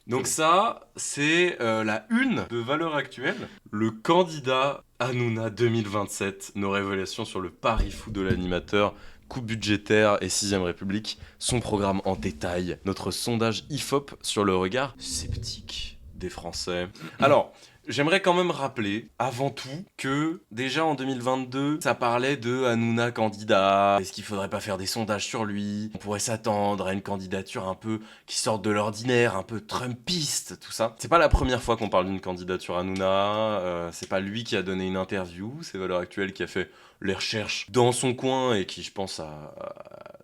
Donc ça, c'est la une de Valeurs Actuelles. Le candidat Hanouna 2027, nos révélations sur le pari-fou de l'animateur, coupe budgétaire et 6ème République, son programme en détail, notre sondage IFOP sur le regard sceptique des Français. Alors, j'aimerais quand même rappeler, avant tout, que déjà en 2022, ça parlait de Hanouna candidat. Est-ce qu'il faudrait pas faire des sondages sur lui? On pourrait s'attendre à une candidature un peu qui sorte de l'ordinaire, un peu trumpiste, tout ça. C'est pas la première fois qu'on parle d'une candidature Hanouna. C'est pas lui qui a donné une interview. C'est Valeurs Actuelles qui a fait les recherches dans son coin et qui, je pense, a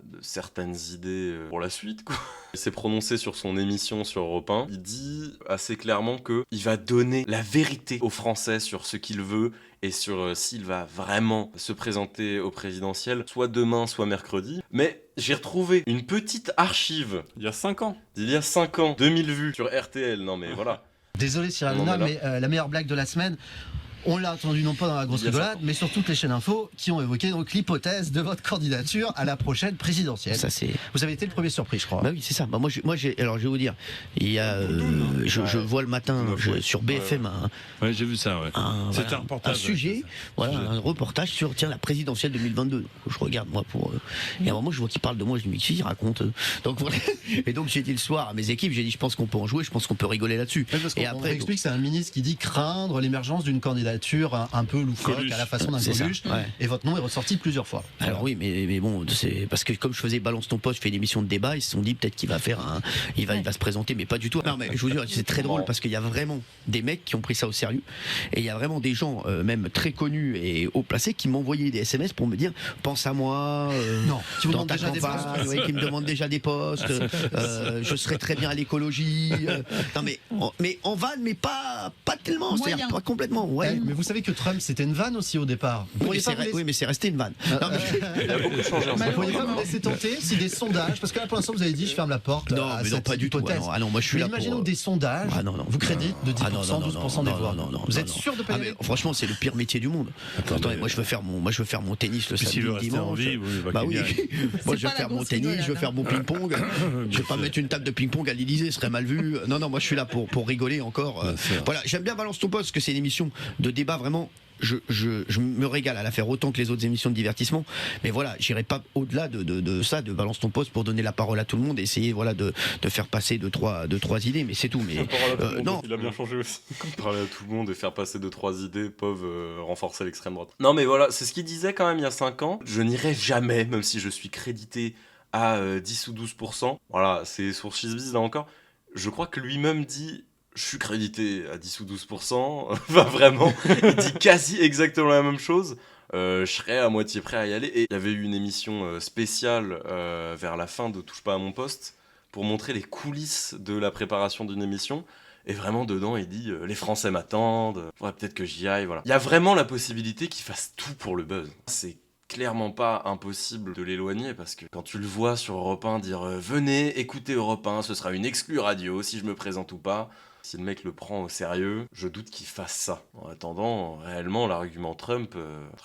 de certaines idées pour la suite, quoi. Il s'est prononcé sur son émission sur Europe 1. Il dit assez clairement qu'il va donner la vérité aux Français sur ce qu'il veut et sur s'il va vraiment se présenter au présidentiel, soit demain, soit mercredi. Mais j'ai retrouvé une petite archive Il y a 5 ans. d'il y a 5 ans, 2000 vues sur RTL. Non mais voilà. Désolé Cyril Hanouna, mais la meilleure blague de la semaine, on l'a entendu non pas dans la grosse rigolade, mais sur toutes les chaînes info qui ont évoqué donc l'hypothèse de votre candidature à la prochaine présidentielle. Ça, c'est... Vous avez été le premier surpris, je crois. Bah oui, c'est ça. Bah moi, alors je vais vous dire, il y a, je vois le matin sur BFM Ouais, j'ai vu ça. Ouais. C'était un reportage. Un sujet, un reportage sur la présidentielle 2022. Je regarde moi et à un moment je vois qu'il parle de moi, je dis mais qui il raconte. Donc voilà. Et donc j'ai dit le soir à mes équipes, j'ai dit je pense qu'on peut en jouer, je pense qu'on peut rigoler là-dessus. Oui, parce et après, on explique, c'est un ministre qui dit craindre l'émergence d'une candidature un peu loufoque à la façon d'un Coluche. Ouais. Et votre nom est ressorti plusieurs fois. Alors oui, mais bon, c'est parce que comme je faisais Balance ton poste, je fais une émission de débat, ils se sont dit peut-être qu'il va faire il va se présenter, mais pas du tout. Non mais je vous jure, c'est très drôle parce qu'il y a vraiment des mecs qui ont pris ça au sérieux et il y a vraiment des gens même très connus et haut placés qui m'envoyaient des SMS pour me dire pense à moi. Non, qui vous dans demandent ta déjà campagne, des postes. qui me demandent déjà des postes. Je serais très bien à l'écologie. Non mais en vanne, mais pas tellement, c'est-à-dire pas complètement. Ouais. Mais vous savez que Trump c'était une vanne aussi au départ. Oui, mais c'est resté une vanne. Il a beaucoup changé en ce Vous ne moment. pourriez pas vous laisser tenter si des sondages, parce que là pour l'instant vous avez dit je ferme la porte. Non, à mais non, cette pas du tout. hypothèse. Ah non, moi je suis là Imaginons pour. des sondages vous créditent de 10%, 12% des voix. Vous êtes sûr de pas y aller? Franchement, c'est le pire métier du monde. Attendez, moi je veux faire mon tennis le samedi, le dimanche. Bah oui. Moi je veux faire mon tennis, je veux faire mon ping-pong. Je vais pas mettre une table de ping-pong à l'Élysée, ce serait mal vu. Non, moi je suis là pour rigoler encore. Voilà, j'aime bien Balance ton poste parce que c'est une émission de débat vraiment. Je me régale à la faire autant que les autres émissions de divertissement, mais voilà, j'irai pas au-delà de ça, de Balance ton poste pour donner la parole à tout le monde, essayer de faire passer deux trois idées, mais c'est tout. Mais non, il a bien changé aussi. Parler à tout le monde et faire passer 2-3 idées peuvent renforcer l'extrême droite. Non mais voilà, c'est ce qu'il disait quand même il y a 5 ans. Je n'irai jamais, même si je suis crédité à 10 ou 12%. Voilà, c'est sources là encore. Je crois que lui-même dit. Je suis crédité à 10 ou 12%, enfin vraiment, il dit quasi exactement la même chose. Je serais à moitié prêt à y aller. Et il y avait eu une émission spéciale vers la fin de Touche pas à mon poste pour montrer les coulisses de la préparation d'une émission. Et vraiment dedans, il dit les Français m'attendent, faudrait peut-être que j'y aille, voilà. Il y a vraiment la possibilité qu'il fasse tout pour le buzz. C'est clairement pas impossible de l'éloigner parce que quand tu le vois sur Europe 1 dire venez écouter Europe 1, ce sera une exclue radio si je me présente ou pas. Si le mec le prend au sérieux, je doute qu'il fasse ça. En attendant, réellement, l'argument Trump,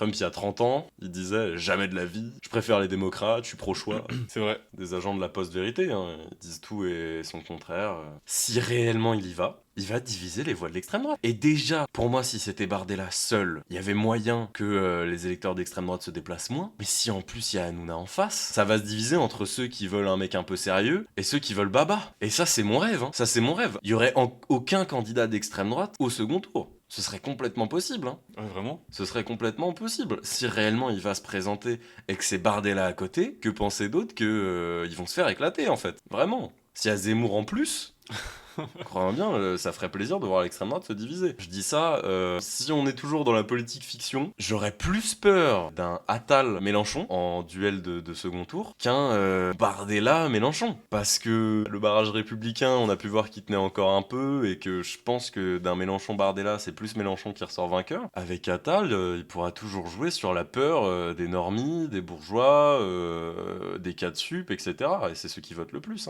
il y a 30 ans, il disait « jamais de la vie, je préfère les démocrates, je suis pro-choix ». C'est vrai, des agents de la post-vérité, ils disent tout et son contraire. Si réellement il y va diviser les voix de l'extrême droite. Et déjà, pour moi, si c'était Bardella seul, il y avait moyen que les électeurs d'extrême droite se déplacent moins. Mais si en plus il y a Hanouna en face, ça va se diviser entre ceux qui veulent un mec un peu sérieux et ceux qui veulent Baba. Et ça, c'est mon rêve. Ça, c'est mon rêve. Il y aurait aucun candidat d'extrême droite au second tour. Ce serait complètement possible. Ouais, vraiment ? Ce serait complètement possible. Si réellement il va se présenter et que c'est Bardella à côté, que penser d'autre que ils vont se faire éclater en fait. Vraiment. S'il y a Zemmour en plus... Crois bien, ça ferait plaisir de voir l'extrême droite se diviser. Je dis ça, si on est toujours dans la politique fiction, j'aurais plus peur d'un Attal-Mélenchon en duel de second tour qu'un Bardella-Mélenchon. Parce que le barrage républicain, on a pu voir qu'il tenait encore un peu et que je pense que d'un Mélenchon-Bardella, c'est plus Mélenchon qui ressort vainqueur. Avec Attal, il pourra toujours jouer sur la peur des normies, des bourgeois, des cas de sup, etc. Et c'est ceux qui votent le plus.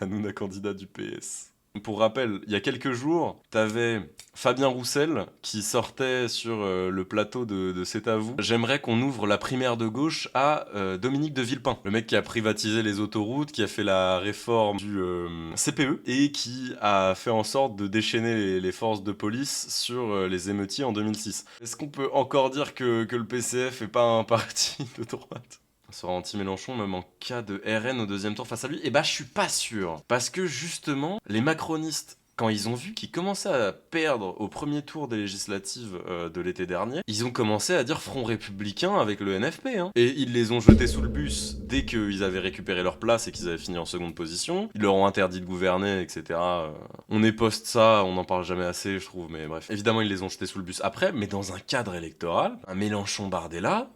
Hanouna candidat du PS. Pour rappel, il y a quelques jours, t'avais Fabien Roussel qui sortait sur le plateau de C'est à vous. J'aimerais qu'on ouvre la primaire de gauche à Dominique de Villepin, le mec qui a privatisé les autoroutes, qui a fait la réforme du CPE et qui a fait en sorte de déchaîner les forces de police sur les émeutiers en 2006. Est-ce qu'on peut encore dire que le PCF est pas un parti de droite ? Sera anti-Mélenchon même en cas de RN au deuxième tour face à lui? Eh bah je suis pas sûr. Parce que justement, les macronistes, quand ils ont vu qu'ils commençaient à perdre au premier tour des législatives de l'été dernier, ils ont commencé à dire Front républicain avec le NFP. Hein. Et ils les ont jetés sous le bus dès qu'ils avaient récupéré leur place et qu'ils avaient fini en seconde position. Ils leur ont interdit de gouverner, etc. On époste ça, on n'en parle jamais assez, je trouve, mais bref. Évidemment, ils les ont jetés sous le bus après, mais dans un cadre électoral, un Mélenchon-Bardella,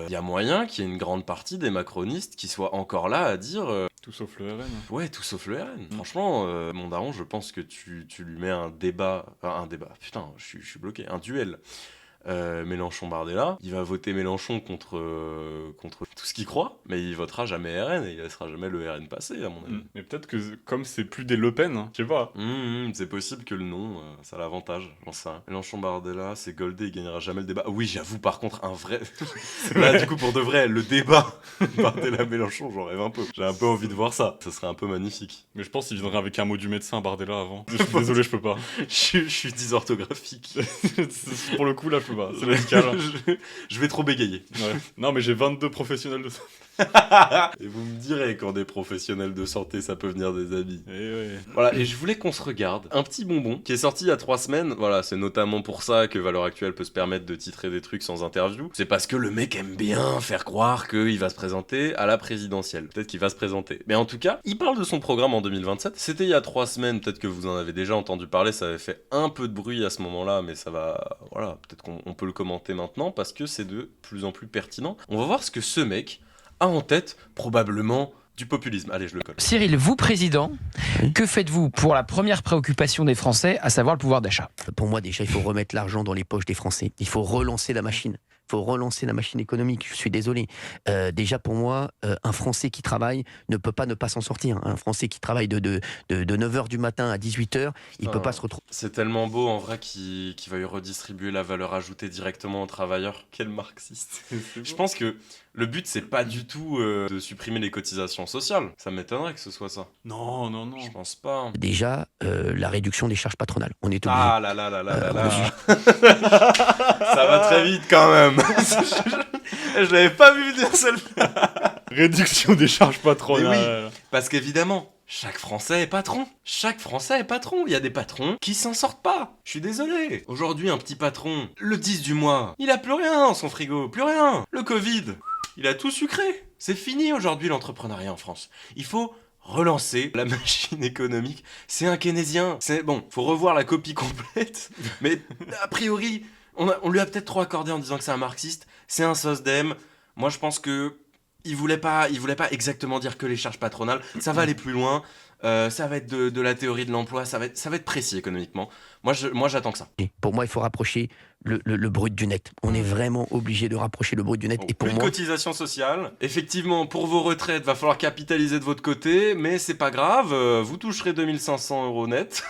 il y a moyen qu'il y ait une grande partie des macronistes qui soient encore là à dire... Tout sauf le RN. Ouais, tout sauf le RN. Franchement, mon daron, je pense que tu lui mets un débat... putain, je suis bloqué. Un duel. Mélenchon-Bardella, il va voter Mélenchon contre tout ce qu'il croit, mais il votera jamais RN et il laissera jamais le RN passer, à mon avis. Mais peut-être que comme c'est plus des Le Pen, je sais pas. C'est possible que le nom, ça a l'avantage, j'en sais rien. Mélenchon-Bardella, c'est Goldé, il gagnera jamais le débat. Oui, j'avoue, par contre, un vrai... Là, du coup, pour de vrai, le débat Bardella-Mélenchon, j'en rêve un peu. J'ai un peu envie de voir ça, ça serait un peu magnifique. Mais je pense qu'il viendrait avec un mot du médecin, Bardella, avant. Je suis désolé, je peux pas. Je suis dysorthographique. Pour le coup, là, je peux pas. C'est médical. Je vais trop bégayer. Ouais. Non, mais j'ai 22 professionnels de santé. Et vous me direz quand des professionnels de santé, ça peut venir des amis. Ouais. Voilà, et je voulais qu'on se regarde un petit bonbon qui est sorti il y a 3 semaines. Voilà, c'est notamment pour ça que Valeurs Actuelles peut se permettre de titrer des trucs sans interview. C'est parce que le mec aime bien faire croire qu'il va se présenter à la présidentielle. Peut-être qu'il va se présenter. Mais en tout cas, il parle de son programme en 2027. C'était il y a 3 semaines, peut-être que vous en avez déjà entendu parler. Ça avait fait un peu de bruit à ce moment-là, mais ça va... Voilà, peut-être qu'on peut le commenter maintenant parce que c'est de plus en plus pertinent. On va voir ce que ce mec a en tête, probablement, du populisme. Allez, je le colle. Cyril, vous président, que faites-vous pour la première préoccupation des Français, à savoir le pouvoir d'achat? Pour moi, déjà, il faut remettre l'argent dans les poches des Français. Il faut relancer la machine. Il faut relancer la machine économique, je suis désolé. Déjà pour moi, un Français qui travaille ne peut pas ne pas s'en sortir. Un Français qui travaille de 9h du matin à 18h, il ne peut pas se retrouver. C'est tellement beau en vrai qu'il veuille redistribuer la valeur ajoutée directement aux travailleurs. Quel marxiste. Je pense que le but, c'est pas du tout de supprimer les cotisations sociales. Ça m'étonnerait que ce soit ça. Non. Je pense pas. Déjà, la réduction des charges patronales. On est obligé. Ah là. Ça va très vite quand même. Je l'avais pas vu venir celle-là. Réduction des charges patronales. Oui, parce qu'évidemment, chaque Français est patron. Il y a des patrons qui s'en sortent pas. Je suis désolé. Aujourd'hui, un petit patron, le 10 du mois, il a plus rien dans son frigo. Plus rien. Le Covid, il a tout sucré. C'est fini aujourd'hui l'entrepreneuriat en France. Il faut relancer la machine économique. C'est un keynésien. C'est bon, faut revoir la copie complète. Mais a priori, on lui a peut-être trop accordé en disant que c'est un marxiste. C'est un SOSDEM. Moi, je pense que il voulait pas exactement dire que les charges patronales. Ça va aller plus loin. Ça va être de la théorie de l'emploi. Ça va être précis économiquement. Moi, j'attends que ça. Pour moi, il faut rapprocher le brut du net. On est vraiment obligé de rapprocher le brut du net. Bon, et pour plus moi, de cotisation sociale. Effectivement, pour vos retraites, va falloir capitaliser de votre côté, mais c'est pas grave. Vous toucherez 2500 € net.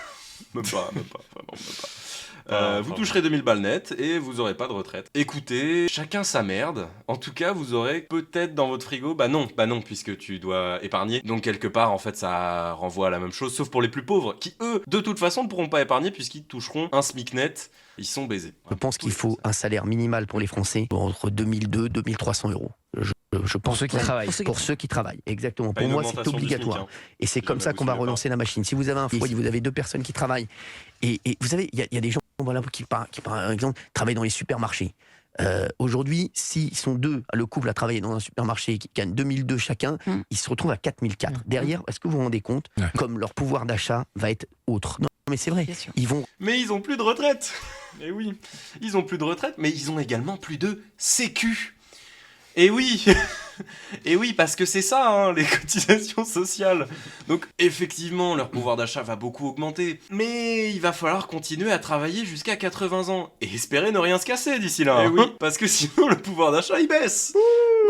Même pas, vraiment pas. Vous toucherez 2000 balles net et vous aurez pas de retraite. Écoutez, chacun sa merde. En tout cas, vous aurez peut-être dans votre frigo... Bah non, puisque tu dois épargner. Donc quelque part, en fait, ça renvoie à la même chose, sauf pour les plus pauvres, qui eux, de toute façon, ne pourront pas épargner puisqu'ils toucheront un SMIC net. Ils sont baisés. Je pense qu'il faut un salaire minimal pour les Français entre 2002 et 2300 €. Je pense Pour ceux qui travaillent. Pour ceux qui travaillent, exactement. Pas Pour une moi, c'est augmentation du obligatoire. SMIC, hein. Et c'est comme ça qu'on va relancer la machine. Si vous avez un foyer, vous avez 2 personnes qui travaillent. Et vous savez, il y a des gens qui, par exemple, travaillent dans les supermarchés. Aujourd'hui, s'ils sont 2, le couple à travailler dans un supermarché qui gagne 2002 chacun, ils se retrouvent à 4004. Derrière, est-ce que vous vous rendez compte comme leur pouvoir d'achat va être autre? Non, mais c'est vrai. Mais ils ont plus de retraite. Mais oui, ils ont plus de retraite, mais ils ont également plus de sécu. Et oui, parce que c'est ça, hein, les cotisations sociales. Donc effectivement, leur pouvoir d'achat va beaucoup augmenter. Mais il va falloir continuer à travailler jusqu'à 80 ans. Et espérer ne rien se casser d'ici là. Eh oui. Parce que sinon, le pouvoir d'achat, il baisse.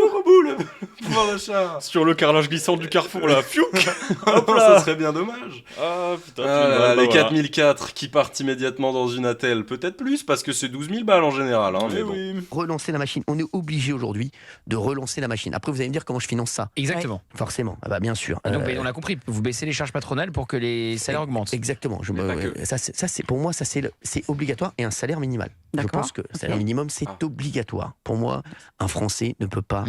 le pouvoir d'achat. Sur le carrelage glissant du carrefour, là, fiouk. Hop là, ça serait bien dommage. Ah putain, Les 4004 qui partent immédiatement dans une attelle, peut-être plus, parce que c'est 12 000 balles en général. Hein, mais bon. Relancer la machine. On est obligé aujourd'hui de relancer la machine. Après, vous allez me dire comment je finance ça. Exactement. Forcément. Ah bah, bien sûr. Donc, on l'a compris, vous baissez les charges patronales pour que les salaires augmentent. Exactement. Ça, c'est pour moi, c'est obligatoire et un salaire minimal. Je pense que le salaire minimum, c'est obligatoire. Pour moi, un Français ne peut pas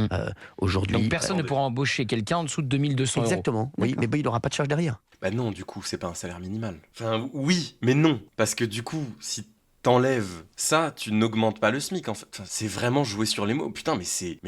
aujourd'hui. Donc personne ne pourra embaucher quelqu'un en dessous de 2200 €. Exactement. Oui, mais il n'aura pas de charge derrière. Bah non, du coup, c'est pas un salaire minimal. Enfin, oui, mais non. Parce que du coup, si t'enlèves ça, tu n'augmentes pas le SMIC en fait. Enfin, c'est vraiment jouer sur les mots. Putain, mais c'est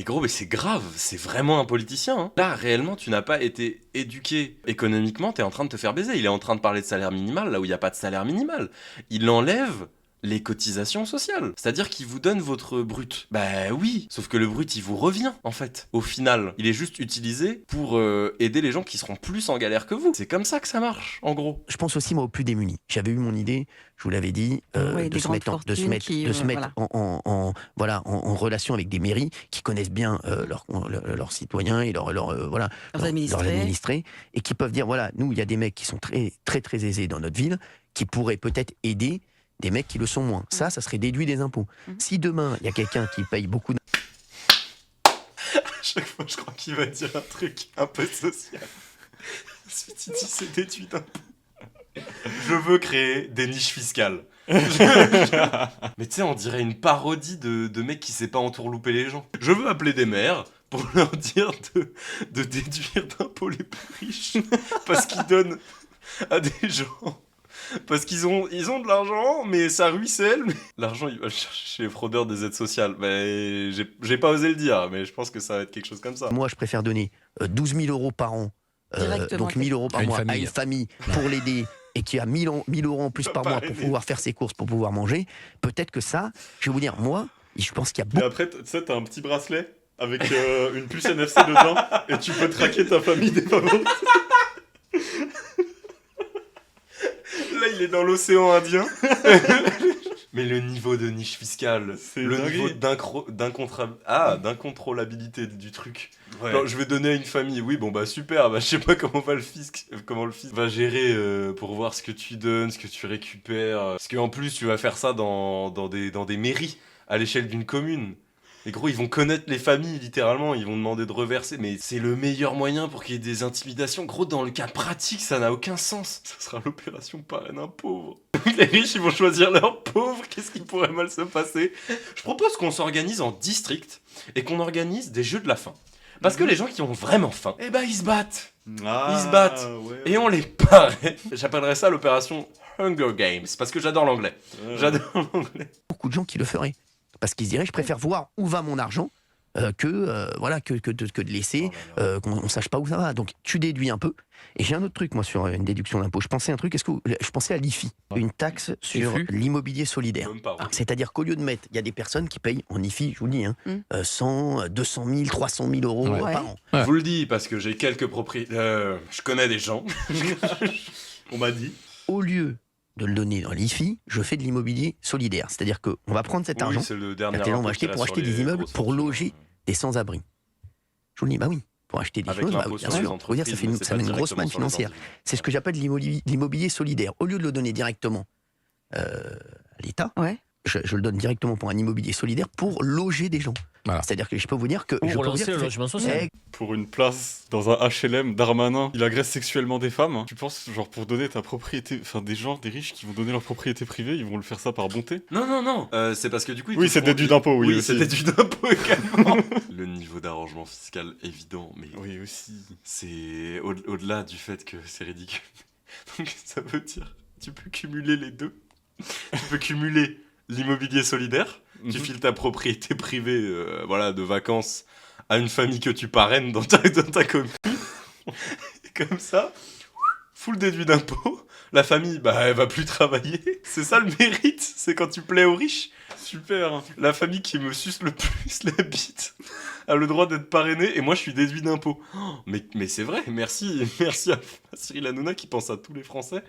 grave. C'est vraiment un politicien. Hein. Là, réellement, tu n'as pas été éduqué économiquement. T'es en train de te faire baiser. Il est en train de parler de salaire minimal là où il n'y a pas de salaire minimal. Il enlève les cotisations sociales. C'est-à-dire qu'il vous donne votre brut. Bah oui, sauf que le brut, il vous revient, en fait. Au final, il est juste utilisé pour aider les gens qui seront plus en galère que vous. C'est comme ça que ça marche, en gros. Je pense aussi, moi, aux plus démunis. J'avais eu mon idée, je vous l'avais dit, de se mettre en relation avec des mairies qui connaissent bien leurs citoyens et leurs administrés, et qui peuvent dire, voilà, nous, il y a des mecs qui sont très, très, très aisés dans notre ville, qui pourraient peut-être aider des mecs qui le sont moins. Ça serait déduit des impôts. Si demain, il y a quelqu'un qui paye beaucoup À chaque fois, je crois qu'il va dire un truc un peu social. Ensuite, il dit c'est déduit d'impôts. Je veux créer des niches fiscales. Mais tu sais, on dirait une parodie de mec qui sait pas entourlouper les gens. Je veux appeler des maires pour leur dire de déduire d'impôts les plus riches. Parce qu'ils donnent à des gens... Parce qu'ils ont de l'argent, mais ça ruisselle. L'argent, il va le chercher chez les fraudeurs des aides sociales. Mais j'ai pas osé le dire, mais je pense que ça va être quelque chose comme ça. Moi, je préfère donner 12 000 € par an, donc 1 000 € par mois à une famille pour l'aider, et qui a 1 000 € en plus par mois pour pouvoir faire ses courses, pour pouvoir manger. Peut-être que ça, je vais vous dire, moi, je pense qu'il y a beaucoup... Et après, tu sais, t'as un petit bracelet avec une puce NFC dedans, et tu peux traquer ta famille des favoris. Là, il est dans l'océan Indien. Mais le niveau de niche fiscale, le niveau d'incontrôlabilité du truc. Ouais. Alors, je vais donner à une famille, oui, bon bah super, bah, je sais pas comment le fisc va gérer pour voir ce que tu donnes, ce que tu récupères. Parce qu'en plus, tu vas faire ça dans des mairies à l'échelle d'une commune. Et gros, ils vont connaître les familles, littéralement, ils vont demander de reverser, mais c'est le meilleur moyen pour qu'il y ait des intimidations. Gros, dans le cas pratique, ça n'a aucun sens. Ça sera l'opération parrain d'un pauvre. Les riches, ils vont choisir leurs pauvres, qu'est-ce qui pourrait mal se passer? Je propose qu'on s'organise en district et qu'on organise des jeux de la faim. Parce que les gens qui ont vraiment faim, eh ben ils se battent. Ils se battent. Ouais. Et on les parraine. J'appellerais ça l'opération Hunger Games, parce que j'adore l'anglais. J'adore l'anglais. Beaucoup de gens qui le feraient. Parce qu'ils se diraient, je préfère voir où va mon argent que de laisser qu'on ne sache pas où ça va. Donc tu déduis un peu. Et j'ai un autre truc, moi, sur une déduction d'impôt. Je pensais à l'IFI, une taxe sur l'immobilier solidaire. C'est-à-dire qu'au lieu de mettre, il y a des personnes qui payent en IFI, je vous le dis, 100, 200 000, 300 000 € par an. Je vous le dis parce que j'ai quelques propriétaires. Je connais des gens. On m'a dit. Au lieu de le donner dans l'IFI, je fais de l'immobilier solidaire. C'est-à-dire qu'on va prendre cet argent, on va acheter pour acheter des immeubles, pour loger des sans-abri. Je vous le dis, bah oui, pour acheter des choses, bien sûr. Faut dire, ça fait une grosse manne financière. C'est ce que j'appelle l'immobilier solidaire. Au lieu de le donner directement à l'État, je le donne directement pour un immobilier solidaire pour loger des gens. Voilà. C'est-à-dire que je peux vous dire que... Pour relancer le logement social. Pour une place dans un HLM, Darmanin, il agresse sexuellement des femmes. Tu penses, genre, pour donner ta propriété... Enfin, des riches qui vont donner leur propriété privée, ils vont le faire ça par bonté? Non. C'est parce que du coup... Oui, c'est déduit d'impôt, oui. Oui, c'est déduit d'impôt également. Le niveau d'arrangement fiscal évident, mais... Oui, aussi. C'est au-delà du fait que c'est ridicule. Donc, ça veut dire... Tu peux cumuler les deux. Tu peux cumuler l'immobilier solidaire, tu files ta propriété privée de vacances à une famille que tu parraines dans ta commune. Et comme ça, full déduit d'impôts, la famille, elle va plus travailler. C'est ça le mérite, c'est quand tu plais aux riches. Super. La famille qui me suce le plus la bite a le droit d'être parrainée et moi je suis déduit d'impôts. Oh, mais c'est vrai, merci à Cyril Hanouna qui pense à tous les Français.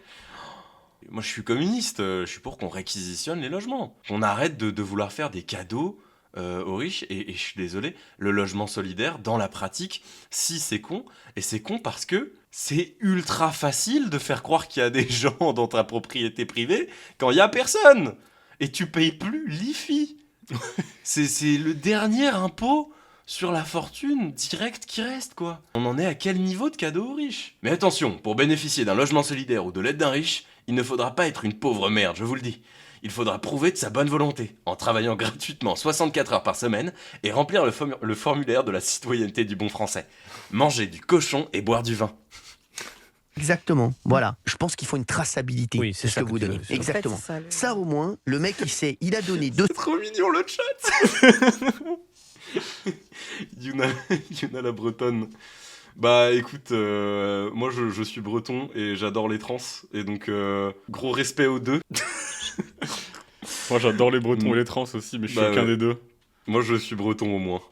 Moi, je suis communiste, je suis pour qu'on réquisitionne les logements. Qu'on arrête de vouloir faire des cadeaux aux riches, et je suis désolé, le logement solidaire, dans la pratique, si c'est con, et c'est con parce que c'est ultra facile de faire croire qu'il y a des gens dans ta propriété privée quand il y a personne, et tu payes plus l'IFI. c'est le dernier impôt sur la fortune directe qui reste, quoi. On en est à quel niveau de cadeau aux riches? Mais attention, pour bénéficier d'un logement solidaire ou de l'aide d'un riche, il ne faudra pas être une pauvre merde, je vous le dis. Il faudra prouver de sa bonne volonté, en travaillant gratuitement 64 heures par semaine et remplir le formulaire de la citoyenneté du bon français. Manger du cochon et boire du vin. Exactement, voilà. Je pense qu'il faut une traçabilité. Oui, c'est ce ça que vous donnez. Exactement. Ça, au moins, le mec, il sait, il a donné deux. C'est trop mignon le chat. Yuna la bretonne. Bah écoute, moi je suis breton et j'adore les trans, et donc gros respect aux deux. Moi j'adore les bretons et les trans aussi, mais je suis aucun des deux. Moi je suis breton au moins.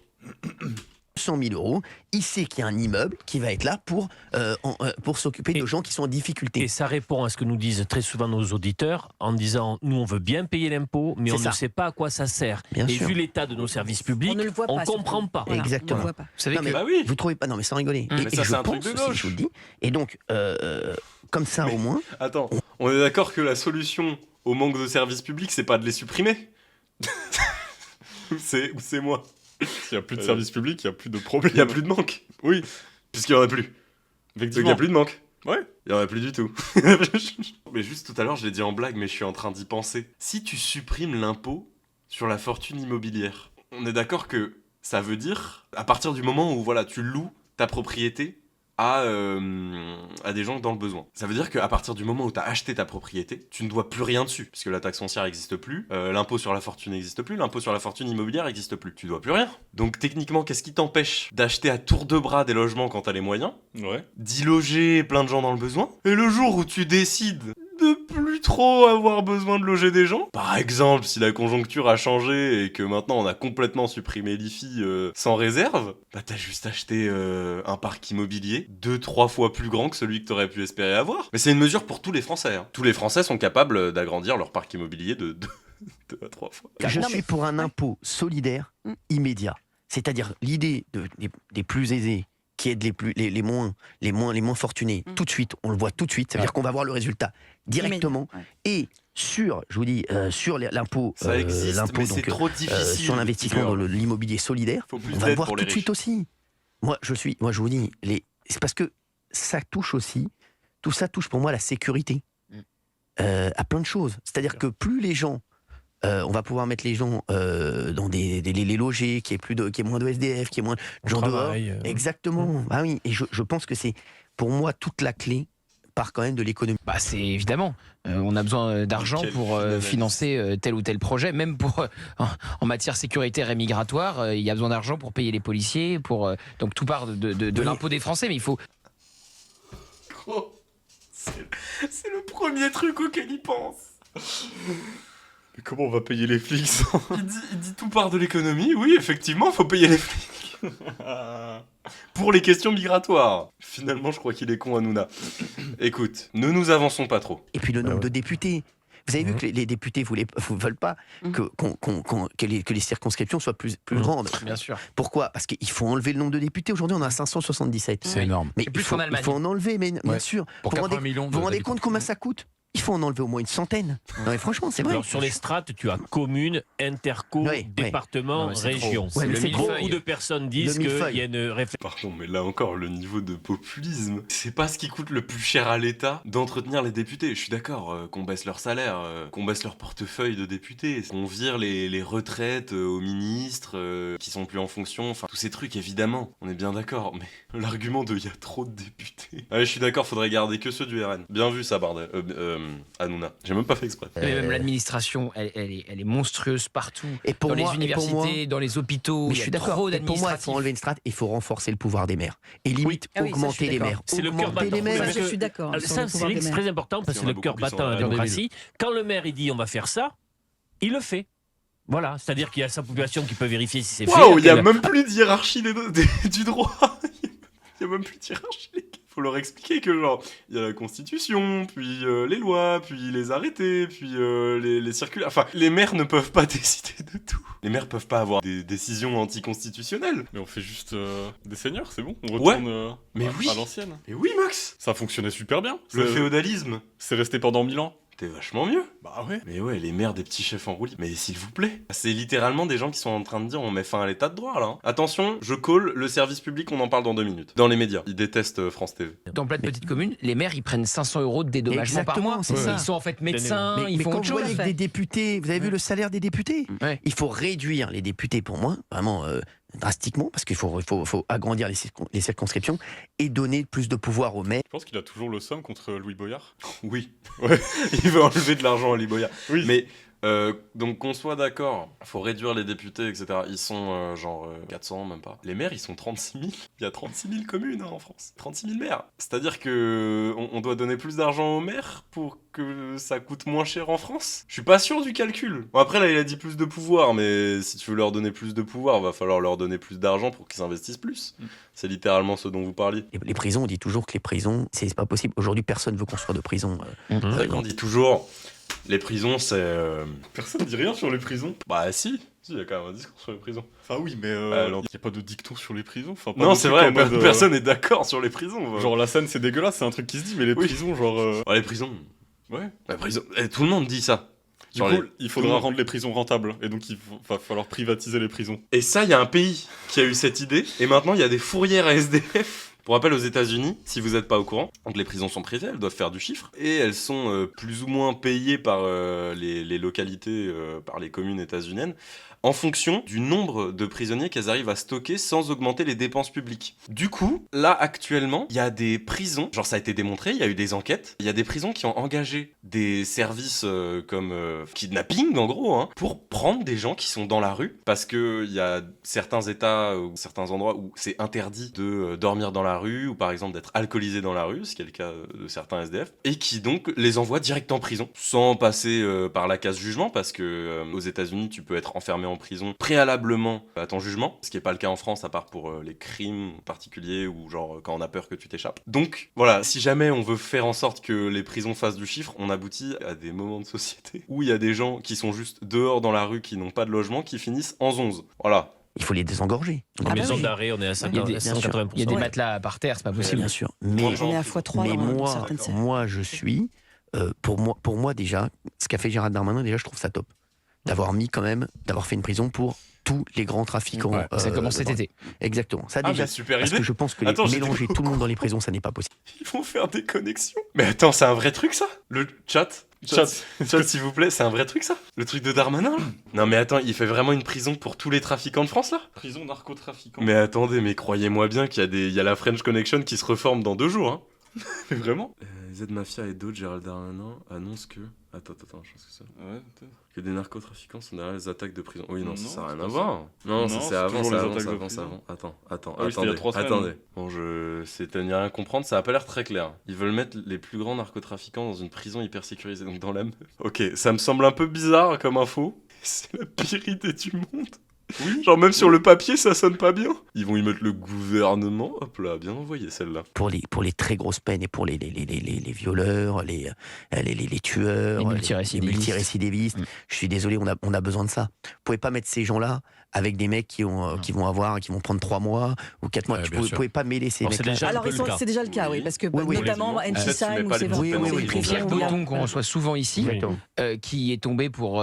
100 000 euros, il sait qu'il y a un immeuble qui va être là pour s'occuper de gens qui sont en difficulté. Et ça répond à ce que nous disent très souvent nos auditeurs en disant nous on veut bien payer l'impôt mais on ne sait pas à quoi ça sert. Bien sûr. Vu l'état de nos services publics, on ne comprend pas. Voilà, exactement. Vous savez que... Bah oui. Vous trouvez pas? Non mais sans rigoler. Mais ça c'est un truc de gauche. Je vous le dis. Et donc comme ça au moins. Attends, on est d'accord que la solution au manque de services publics c'est pas de les supprimer? Ou c'est moi? S'il n'y a plus de services publics, il n'y a plus de problème. Il n'y a plus de manque. Oui. Puisqu'il n'y en a plus. Donc il n'y a plus de manque. Ouais. Il n'y en a plus du tout. Mais juste tout à l'heure, je l'ai dit en blague, mais je suis en train d'y penser. Si tu supprimes l'impôt sur la fortune immobilière, on est d'accord que ça veut dire, à partir du moment où voilà, tu loues ta propriété à des gens dans le besoin. Ça veut dire qu'à partir du moment où tu as acheté ta propriété, tu ne dois plus rien dessus, puisque la taxe foncière n'existe plus, l'impôt sur la fortune n'existe plus, l'impôt sur la fortune immobilière n'existe plus. Tu dois plus rien. Donc techniquement, qu'est-ce qui t'empêche d'acheter à tour de bras des logements quand t'as les moyens, d'y loger plein de gens dans le besoin, et le jour où tu décides de plus trop avoir besoin de loger des gens, par exemple si la conjoncture a changé et que maintenant on a complètement supprimé l'IFI sans réserve, bah t'as juste acheté un parc immobilier 2-3 fois plus grand que celui que t'aurais pu espérer avoir. Mais c'est une mesure pour tous les Français, hein. Tous les Français sont capables d'agrandir leur parc immobilier de 2 à 3 fois. Je suis pour un impôt solidaire immédiat. C'est-à-dire l'idée des plus aisés qui aident les moins fortunés, tout de suite, on le voit tout de suite, ça veut dire qu'on va voir le résultat directement. Et sur, je vous dis, sur l'impôt, ça existe, mais c'est trop difficile. Sur l'investissement dans l'immobilier solidaire, on va le voir tout de suite aussi. Moi, je vous dis, c'est parce que ça touche aussi, tout ça touche pour moi la sécurité, à plein de choses. C'est-à-dire que plus les gens, on va pouvoir mettre les gens dans les logés, qu'il y ait moins de SDF, qu'il y ait moins de gens dehors. Exactement. Ah oui, et je pense que c'est, pour moi, toute la clé part quand même de l'économie. Bah c'est évidemment, on a besoin d'argent pour financer tel ou tel projet, même pour en matière sécuritaire et migratoire, il y a besoin d'argent pour payer les policiers, donc tout part de l'impôt des Français, mais il faut... Gros, c'est le premier truc auquel il pense. Mais comment on va payer les flics il dit tout part de l'économie, oui effectivement il faut payer les flics. Pour les questions migratoires. Finalement je crois qu'il est con Hanouna. Écoute, ne nous avançons pas trop. Et puis le nombre de députés. Vous avez vu que les députés ne veulent pas que les circonscriptions soient plus grandes. Bien sûr. Pourquoi? Parce qu'il faut enlever le nombre de députés. Aujourd'hui, on a 577. C'est énorme. Mais il faut en enlever, mais bien sûr. Pour 80 millions vous vous rendez compte combien ça coûte? Il faut en enlever au moins une centaine. Non mais franchement, c'est vrai. Alors sur les strates, tu as commune, interco, département, région. Beaucoup de personnes disent qu'il y a une réflexion. Pardon, mais là encore, le niveau de populisme, c'est pas ce qui coûte le plus cher à l'État d'entretenir les députés. Je suis d'accord, qu'on baisse leur salaire, qu'on baisse leur portefeuille de députés, qu'on vire les retraites aux ministres qui sont plus en fonction, enfin tous ces trucs évidemment, on est bien d'accord, mais l'argument de il y a trop de députés. Ah, je suis d'accord, faudrait garder que ceux du RN. Bien vu ça, bordel. Hanouna. J'ai même pas fait exprès. Mais même l'administration, elle est monstrueuse partout. Et pour dans moi, les universités, dans les hôpitaux, mais je suis d'accord. Pour moi, il faut enlever une strate, il faut renforcer le pouvoir des maires. Et limite, augmenter les maires. C'est le cœur battant. Je suis d'accord. Ça, c'est très important parce que c'est le cœur battant de la démocratie. Quand le maire, il dit on va faire ça, il le fait. Voilà, c'est-à-dire qu'il y a sa population qui peut vérifier si c'est fait. Waouh, il n'y a même plus de hiérarchie du droit. Il n'y a même plus de hiérarchie, les gars. Faut leur expliquer que genre, il y a la Constitution, puis les lois, puis les arrêtés, puis les circulaires. Enfin, les maires ne peuvent pas décider de tout. Les maires peuvent pas avoir des décisions anticonstitutionnelles. Mais on fait juste des seigneurs, c'est bon. On retourne à l'ancienne. Mais oui, Max. Ça fonctionnait super bien. Le féodalisme. C'est resté pendant 1000 ans. C'était vachement mieux. Bah ouais. Mais ouais, les maires des petits chefs en roue libre. Mais s'il vous plaît. C'est littéralement des gens qui sont en train de dire on met fin à l'état de droit là. Hein. Attention, je call le service public, on en parle dans 2 minutes. Dans les médias. Ils détestent France TV. Dans plein de petites communes, les maires ils prennent 500 € de dédommagement par mois. C'est ça. Ils sont en fait médecins, ils mais font quand autre vous chose. voyez que des députés, vous avez vu le salaire des députés Il faut réduire les députés pour moi, vraiment drastiquement, parce qu'il faut agrandir les circonscriptions et donner plus de pouvoir aux maires. Je pense qu'il a toujours le somme contre Louis Boyard. Oui. Ouais. Il veut enlever de l'argent à Louis Boyard. Oui. Mais donc qu'on soit d'accord, faut réduire les députés, etc. Ils sont 400, même pas. Les maires, ils sont 36 000. Il y a 36 000 communes en France. 36 000 maires. C'est-à-dire que on doit donner plus d'argent aux maires pour que ça coûte moins cher en France. Je suis pas sûr du calcul. Bon, après, là, il a dit plus de pouvoir, mais si tu veux leur donner plus de pouvoir, va falloir leur donner plus d'argent pour qu'ils investissent plus. C'est littéralement ce dont vous parliez. Les prisons, on dit toujours que les prisons, c'est pas possible. Aujourd'hui, personne ne veut construire de prison. On dit toujours... Les prisons, c'est... Personne ne dit rien sur les prisons. Bah si, il y a quand même un discours sur les prisons. Enfin oui, mais il n'y a pas de dicton sur les prisons. Enfin, non, c'est vrai, personne n'est d'accord sur les prisons. Genre la scène, c'est dégueulasse, c'est un truc qui se dit, mais les prisons, genre... les prisons. Ouais. Les prisons. Tout le monde dit ça. Du coup, il faudra rendre les prisons rentables, et donc il va falloir privatiser les prisons. Et ça, il y a un pays qui a eu cette idée, et maintenant il y a des fourrières à SDF. Pour rappel, aux États-Unis, si vous n'êtes pas au courant, donc les prisons sont privées, elles doivent faire du chiffre, et elles sont plus ou moins payées par les localités, par les communes états-uniennes, en fonction du nombre de prisonniers qu'elles arrivent à stocker sans augmenter les dépenses publiques. Du coup, là, actuellement, il y a des prisons, genre ça a été démontré, il y a eu des enquêtes, il y a des prisons qui ont engagé des services comme kidnapping, en gros, hein, pour prendre des gens qui sont dans la rue, parce qu'il y a certains états ou certains endroits où c'est interdit de dormir dans la rue, ou par exemple d'être alcoolisé dans la rue, ce qui est le cas de certains SDF, et qui donc les envoient direct en prison, sans passer par la case jugement, parce que aux États-Unis, tu peux être enfermé en prison préalablement à ton jugement, ce qui n'est pas le cas en France, à part pour les crimes particuliers, ou genre quand on a peur que tu t'échappes. Donc voilà, si jamais on veut faire en sorte que les prisons fassent du chiffre, on aboutit à des moments de société où il y a des gens qui sont juste dehors dans la rue, qui n'ont pas de logement, qui finissent en 11. Voilà. Il faut les désengorger. En maison d'arrêt, on est à 180%. Il y a des matelas par terre, c'est pas possible. Bien sûr. Mais on est à x3 dans certaines scènes. Moi, je suis... pour moi, déjà, ce qu'a fait Gérald Darmanin, déjà, je trouve ça top. D'avoir fait une prison pour tous les grands trafiquants. Ouais, ça commence cet été. Exactement. Ça déjà, super parce idée. que je pense que mélanger tout le monde dans les prisons, ça n'est pas possible. Ils vont faire des connexions. Mais attends, c'est un vrai truc ça? Le chat, s'il vous plaît, c'est un vrai truc ça? Le truc de Darmanin là? Non mais attends, il fait vraiment une prison pour tous les trafiquants de France là? Prison narcotrafiquants. Mais attendez, mais croyez-moi bien qu'il y a la French Connection qui se reforme dans 2 jours. Hein. Mais vraiment? Z-Mafia et d'autres, Gérald Darmanin annonce que... Attends, je pense que ça... Ouais, peut-être. Que des narcotrafiquants sont derrière les attaques de prison. Oui, non, ça n'a rien à pas voir. Non, c'est avant, c'est avant. Attends, attendez. Bon, c'est à n'y rien comprendre, ça a pas l'air très clair. Ils veulent mettre les plus grands narcotrafiquants dans une prison hyper sécurisée, donc dans la meuf. Ok, ça me semble un peu bizarre comme info. C'est la pire idée du monde. Oui. Genre même sur le papier, ça sonne pas bien. Ils vont y mettre le gouvernement. Hop là, bien envoyé celle-là. Pour les très grosses peines et pour les violeurs, les tueurs, les multirécidivistes. Je suis désolé, on a besoin de ça. Vous pouvez pas mettre ces gens-là avec des mecs qui vont prendre 3 mois ou 4 mois. Vous pouvez pas mêler ces mecs-là. Alors c'est déjà le cas, oui, parce que notamment NCSIM ou ces Pierre Bouton qu'on reçoit souvent ici, qui est tombé pour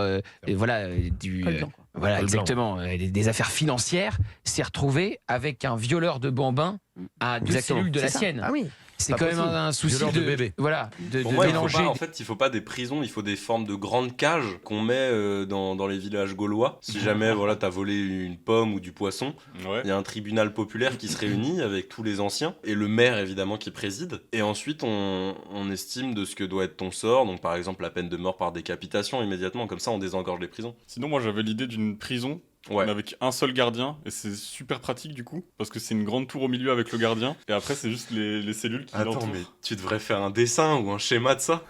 voilà, exactement. Des affaires financières, s'est retrouvé avec un violeur de bambins à 2 cellules de la sienne. Ah oui. C'est quand même un souci de bébé. Voilà, de moi, mélanger. Il faut pas des prisons, il faut des formes de grandes cages qu'on met dans les villages gaulois. Si jamais t'as volé une pomme ou du poisson, il y a un tribunal populaire qui se réunit avec tous les anciens et le maire évidemment qui préside. Et ensuite on estime de ce que doit être ton sort. Donc par exemple la peine de mort par décapitation immédiatement. Comme ça on désengorge les prisons. Sinon moi j'avais l'idée d'une prison. Mais avec un seul gardien, et c'est super pratique du coup, parce que c'est une grande tour au milieu avec le gardien, et après c'est juste les cellules qui l'entourent. Attends, mais tu devrais faire un dessin ou un schéma de ça.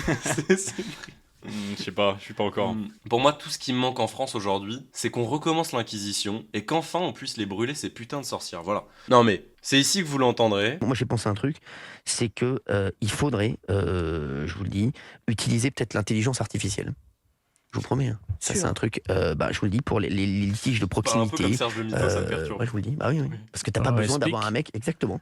Je sais pas, je suis pas encore. Pour moi, tout ce qui me manque en France aujourd'hui, c'est qu'on recommence l'Inquisition, et qu'enfin on puisse les brûler, ces putains de sorcières, voilà. Non mais, c'est ici que vous l'entendrez. Moi j'ai pensé à un truc, c'est que il faudrait, je vous le dis, utiliser peut-être l'intelligence artificielle. Je vous promets. Hein. Ça, c'est un truc, je vous le dis, pour les litiges de proximité. Un peu comme Serge Le Mito, ça me perturbe. Je vous le dis. Bah oui. Parce que t'as pas besoin d'avoir un mec, exactement.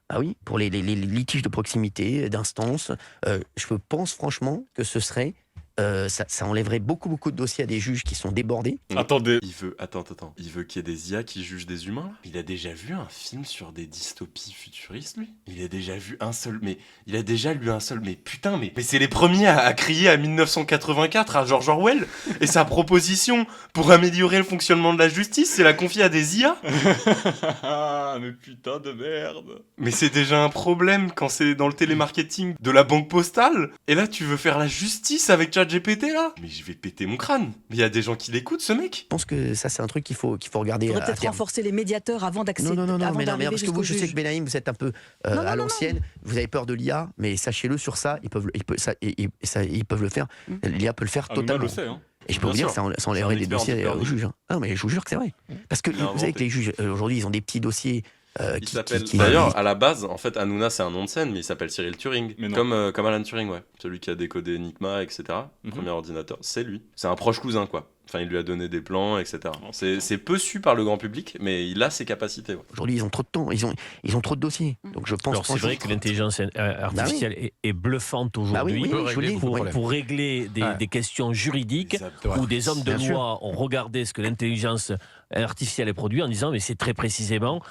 Ah oui, pour les litiges de proximité, d'instance, je pense franchement que ce serait... ça enlèverait beaucoup de dossiers à des juges qui sont débordés. Attendez. Attends. Il veut qu'il y ait des IA qui jugent des humains. Il a déjà vu un film sur des dystopies futuristes, lui. Il a déjà vu un seul... Mais putain, mais c'est les premiers à crier à 1984 à George Orwell. Et sa proposition pour améliorer le fonctionnement de la justice, c'est la confier à des IA. Mais putain de merde. Mais c'est déjà un problème quand c'est dans le télémarketing de la banque postale. Et là, tu veux faire la justice avec ChatGPT, là? Mais je vais péter mon crâne. Mais il y a des gens qui l'écoutent, ce mec. Je pense que ça, c'est un truc qu'il faut regarder. Il faudrait peut-être renforcer les médiateurs avant d'accéder. Non, mais parce que vous, je sais que Benaïm, vous êtes un peu à l'ancienne. Vous avez peur de l'IA, mais sachez-le, sur ça, ils peuvent le faire. L'IA peut le faire totalement. Le sait, hein. Et je peux vous dire que ça enlèverait des dossiers aux juges. Hein. Non, mais je vous jure que c'est vrai. Parce que vous savez que les juges, aujourd'hui, ils ont des petits dossiers. D'ailleurs, à la base, en fait, Hanouna, c'est un nom de scène, mais il s'appelle Cyril Turing. Comme Alan Turing, ouais. Celui qui a décodé Enigma, etc. Premier ordinateur, c'est lui. C'est un proche cousin, quoi. Enfin, il lui a donné des plans, etc. C'est peu su par le grand public, mais il a ses capacités. Ouais. Aujourd'hui, ils ont trop de temps, ils ont trop de dossiers. Donc je pense. Alors c'est vrai que l'intelligence artificielle est bluffante aujourd'hui pour régler des questions juridiques où des hommes de loi ont regardé ce que l'intelligence artificielle est produite en disant mais c'est très précisément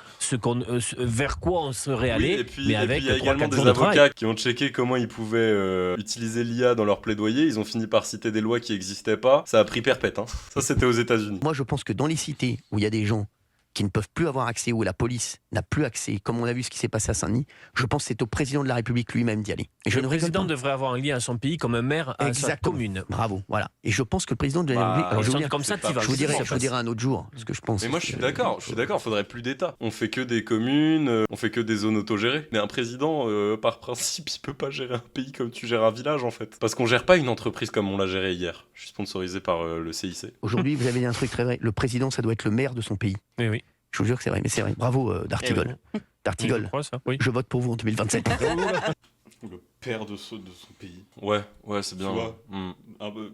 vers quoi on serait allé. Et puis il y a également des avocats qui ont checké comment ils pouvaient utiliser l'IA dans leur plaidoyer. Ils ont fini par citer des lois qui n'existaient pas. Ça a pris perpète. Hein. Ça, c'était aux États-Unis. Moi, je pense que dans les cités où il y a des gens qui ne peuvent plus avoir accès, où la police n'a plus accès, comme on a vu ce qui s'est passé à Saint-Denis, je pense que c'est au président de la République lui-même d'y aller. Et le président devrait avoir un lien à son pays comme un maire à sa commune. Bravo, voilà. Et je pense que le président de la République... je vous dirai un autre jour ce que je pense. Mais moi, je suis d'accord, il faudrait plus d'État. On fait que des communes, on fait que des zones autogérées. Mais un président, par principe, il peut pas gérer un pays comme tu gères un village, en fait. Parce qu'on gère pas une entreprise comme on l'a géré hier. Je suis sponsorisé par le CIC. Aujourd'hui, vous avez dit un truc très vrai. Le président, ça doit être le maire de son pays. Oui. Je vous jure que c'est vrai, mais c'est vrai. Bravo, D'Artigol. D'Artigol, je vote pour vous en 2027. Le père de son pays. Ouais, c'est bien. Tu vois, un peu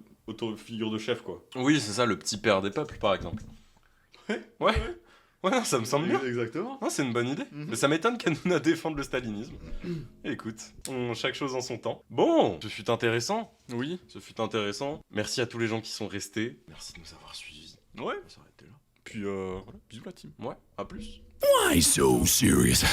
figure de chef, quoi. Oui, c'est ça, le petit père des peuples, par exemple. Ouais, non, ça me semble bien. Exactement. Non, c'est une bonne idée. Mais ça m'étonne qu'Hanouna défende le stalinisme. Écoute, chaque chose en son temps. Bon, ce fut intéressant. Oui, ce fut intéressant. Merci à tous les gens qui sont restés. Merci de nous avoir suivis. Ouais. Ça aurait été là. Puis, bisous la team. Ouais, à plus. Why so serious?